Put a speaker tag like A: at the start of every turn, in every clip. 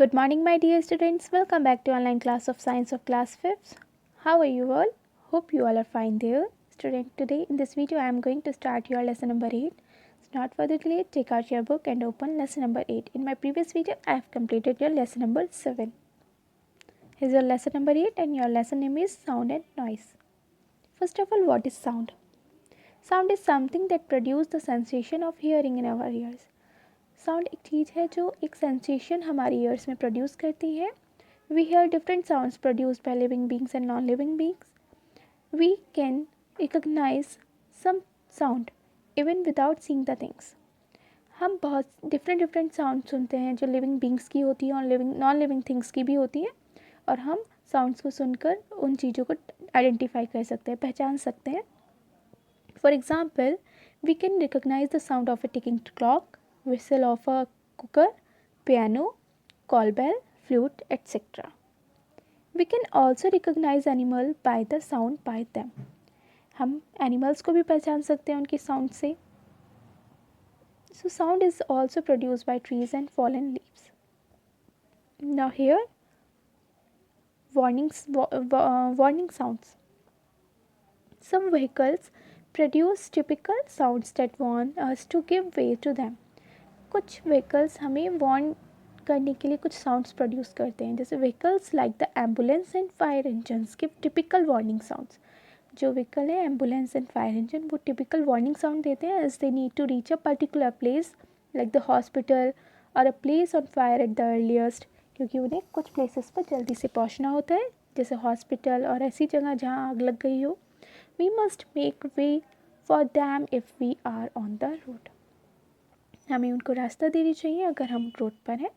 A: Good morning, my dear students. Welcome back to online class of science of class 5th. How are you all? Hope you all are fine there. Student, today in this video I am going to start your lesson number 8. So not further delay, take out your book and open lesson number 8. In my previous video, I have completed your lesson number 7. Here's your lesson number 8 and your lesson name is sound and noise. First of all, what is sound? Sound is something that produces the sensation of hearing in our ears. Sound एक चीज़ है जो एक sensation हमारे years में produce करती है. We hear different sounds produced by living beings and non living beings. We can recognise some sound even without seeing the things. हम बहुत डिफरेंट साउंड सुनते हैं जो लिविंग बींग्स की होती हैं और नॉन लिविंग थिंग्स की भी होती हैं, और हम साउंड्स को सुनकर उन चीज़ों को आइडेंटिफाई कर सकते हैं, पहचान सकते हैं. For example, we can recognise the sound of a ticking clock, whistle of a cooker, piano, call bell, flute, etc. We can also recognize animal by the sound by them. हम animals को भी पहचान सकते हैं उनके sound से. So sound is also produced by trees and fallen leaves. Now here warning sounds. Some vehicles produce typical sounds that warn us to give way to them. कुछ vehicles हमें वार्न करने के लिए कुछ साउंड्स प्रोड्यूस करते हैं, जैसे vehicles like the ambulance and fire engines give typical warning sounds. जो व्हीकल है एम्बुलेंस एंड फायर इंजन, वो टिपिकल वार्निंग साउंड देते हैं as they need to reach a particular place like the hospital और a place on fire at the earliest, क्योंकि उन्हें कुछ places पर जल्दी से पहुंचना होता है, जैसे हॉस्पिटल और ऐसी जगह जहां आग लग गई हो. We must make way for them if we are on the road. हमें उनको रास्ता देनी चाहिए अगर हम रोड पर हैं.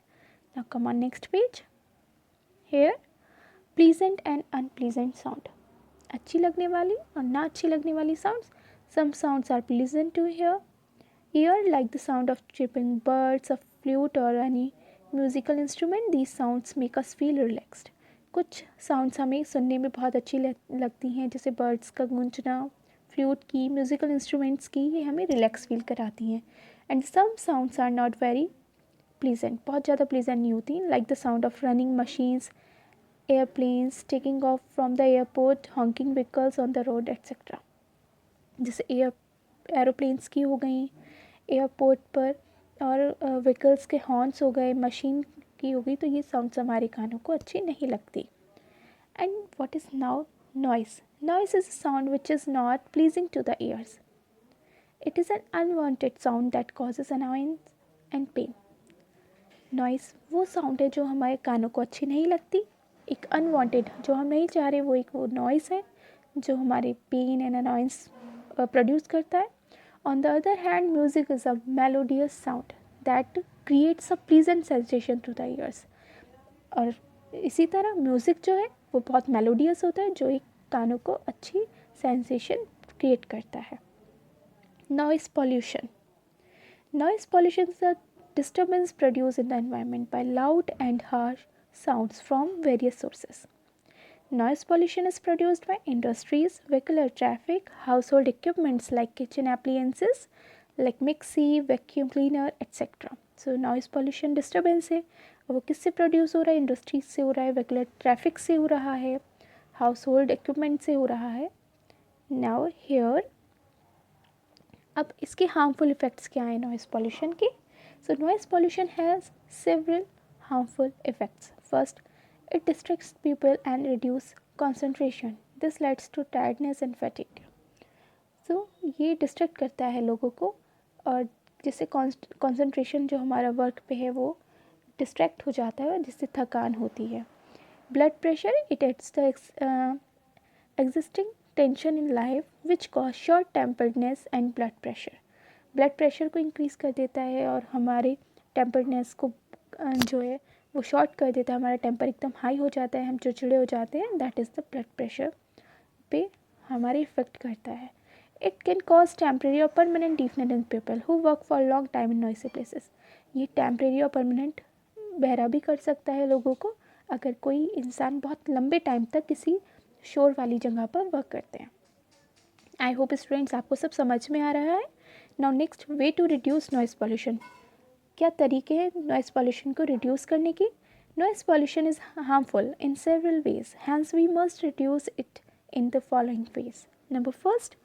A: Now come on next page. Here pleasant and unpleasant sound. अच्छी लगने वाली और ना अच्छी लगने वाली sounds. Some sounds are pleasant to ear like the sound of chirping birds, a flute और any musical instrument. These sounds make us feel relaxed. कुछ साउंड्स हमें सुनने में बहुत अच्छी लगती हैं, जैसे बर्ड्स का गूंजना, फ्लूट की, म्यूजिकल इंस्ट्रूमेंट्स की, ये हमें रिलैक्स फील कराती हैं. And some sounds are not very pleasant, बहुत ज़्यादा प्लीजेंट नहीं होती, like the sound of running machines, airplanes taking off from the airport, honking vehicles on the road etcetera. जैसे एरोप्लेन्स की हो गई एयरपोर्ट पर, और व्हीकल्स के हॉर्न्स हो गए, मशीन की हो गई, तो ये साउंड्स हमारे कानों को अच्छी नहीं लगती. And what is now noise. Noise is a sound which is not pleasing to the ears. It is an unwanted sound that causes annoyance and pain. Noise वो साउंड है जो हमारे कानों को अच्छी नहीं लगती. एक अनवांटेड जो हम नहीं चाह रहे वो एक वो नॉइस है जो हमारे पेन एंड अनॉयंस प्रोड्यूस करता है. On the other hand, music is a melodious sound that creates a pleasant sensation to the ears. और इसी तरह म्यूज़िक जो है वो बहुत मेलोडियस होता है, जो एक कानों को अच्छी सेंसेशन क्रिएट करता है. Noise pollution. Noise pollution is a disturbance produced in the environment by loud and harsh sounds from various sources. Noise pollution is produced by industries, vehicular traffic, household equipments like kitchen appliances like mixie, vacuum cleaner, etc. So noise pollution disturbance है, वो किससे produce हो रहा है? Industries से हो रहा है, वेहिकुलर ट्रैफिक से हो रहा है, हाउस होल्ड इक्विपमेंट से हो रहा है. नाउ हेयर, अब इसके हार्मफुल इफ़ेक्ट्स क्या हैं नॉइज़ पॉल्यूशन के? So noise pollution has several harmful effects. First, it distracts people and reduce concentration. This leads to tiredness and fatigue. So ये डिस्ट्रैक्ट करता है लोगों को, और जिससे कंसंट्रेशन जो हमारा वर्क पे है वो डिस्ट्रैक्ट हो जाता है, जिससे थकान होती है. Blood pressure, it adds the existing tension in life which cause short temperedness and blood pressure. Blood pressure को इंक्रीज़ कर देता है और हमारे टेम्पर्डनेस को जो है वो शॉर्ट कर देता है. हमारा टेम्पर एकदम हाई हो जाता है, हम चिड़चिड़े हो जाते हैं. That is the blood pressure पे हमारे इफ़ेक्ट करता है. इट कैन कॉज टेम्प्रेरी और permanent deafness in people who work for long time in noisy places. ये टेम्प्रेरी और परमानेंट बहरा भी कर सकता है लोगों को, अगर कोई इंसान बहुत लंबे टाइम तक किसी शोर वाली जगह पर वर्क करते हैं. आई होप स्टूडेंट्स आपको सब समझ में आ रहा है. Now next, way to reduce noise pollution. क्या तरीके हैं नॉइज़ पॉल्यूशन को रिड्यूस करने की? Noise pollution is harmful in several ways, hence we must reduce it in the following ways. Number first,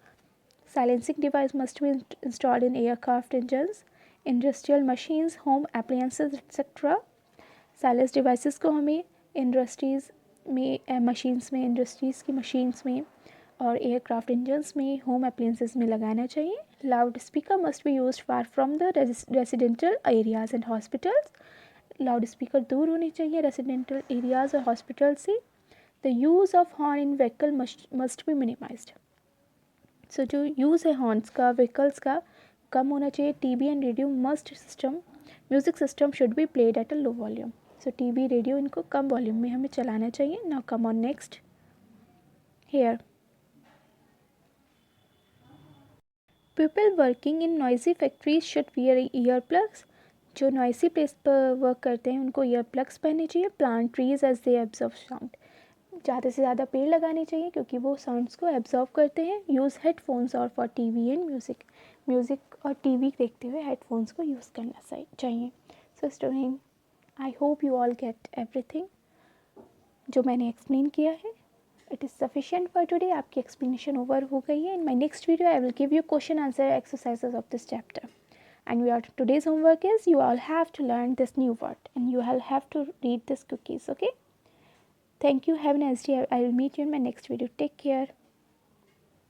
A: silencing device must be installed in aircraft engines, industrial machines, home appliances, etc. Silence devices को हमें industries में machines में industries की machines में और aircraft engines में home appliances में लगाना चाहिए. Loud speaker must be used far from the residential areas and hospitals. Loud speaker दूर होने चाहिए रेजिडेंशियल एरियाज और हॉस्पिटल से. The use of horn in vehicle must be minimised. So जो यूज़ है हॉर्न्स का व्हीकल्स का कम होना चाहिए. TV and radio must system music system should be played at a low volume. So TV radio इनको कम वॉल्यूम में हमें चलाना चाहिए. Now come on next here. People working in noisy factories should wear ear plugs. जो noisy place पर work करते हैं उनको ईयर प्लग्स पहनने चाहिए. Plant trees as they absorb sound. ज़्यादा से ज़्यादा पेड़ लगाने चाहिए क्योंकि वो साउंड्स को एब्जॉर्ब करते हैं. यूज़ हेडफोन्स और for TV and music. Music और टीवी देखते हुए हेडफोन्स को यूज़ करना चाहिए. So student, I hope you all get everything जो मैंने एक्सप्लेन किया है. It is sufficient for today. आपकी एक्सप्लेनेशन ओवर हो गई है. In my next video I will give you question answer exercises of this chapter. And today's homework is you all have to learn this new word and you all have to read this cookies. Okay? Thank you. Have a nice day. I will meet you in my next video. Take care.